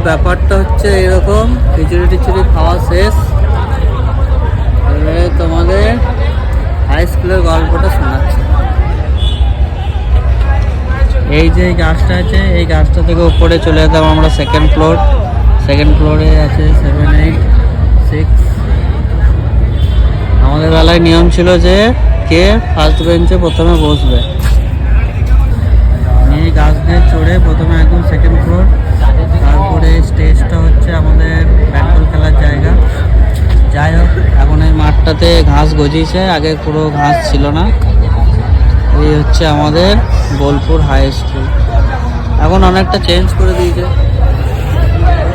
ব্যাপারটা হচ্ছে এরকম, খিচুড়ি টিচুড়ি খাওয়া শেষ, এবারে তোমাদের হাই স্কুলের গল্পটা শোনাচ্ছে। এই যে গাছটা আছে, এই গাছটা থেকে উপরে চলে যেতাম আমরা সেকেন্ড ফ্লোরে আছে 7, 8, 6। আমাদের বেলায় নিয়ম ছিল যে কে ফার্স্ট বেঞ্চে প্রথমে বসবে। এই গাছ দিয়ে চড়ে প্রথমে একদম সেকেন্ড ফ্লোর, তারপরে স্টেজটা হচ্ছে আমাদের ব্যাটবল খেলার জায়গা। যাই হোক, এখন এই মাঠটাতে ঘাস গজিয়েছে, আগে পুরো ঘাস ছিল না। এই হচ্ছে আমাদের বোলপুর হাই স্কুল, এখন অনেকটা চেঞ্জ করে দিয়েছে।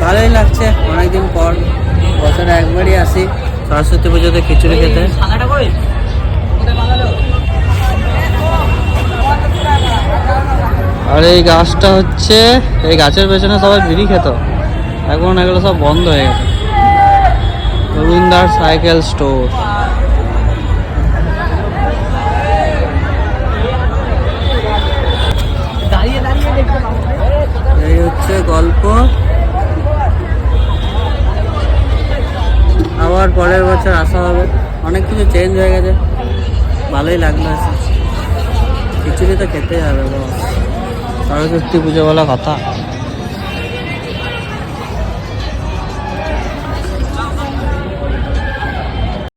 ভালোই লাগছে, অনেকদিন পর, বছরে একবারই আসি সরস্বতী পুজোতে খিচুড়ি খেতে। আর এই গাছটা হচ্ছে, এই গাছের পেছনে সবাই বিড়ি খেত, এখন এগুলো সব বন্ধ হয়ে গেছে। তরুণদার সাইকেল স্টোর। এই হচ্ছে গল্প। আবার পরের বছর আসা হবে, অনেক কিছু চেঞ্জ হয়ে গেছে, ভালোই লাগলো এসে। খিচুড়ি তো খেতেই হবে, সরস্বতী পুজো বলা কথা।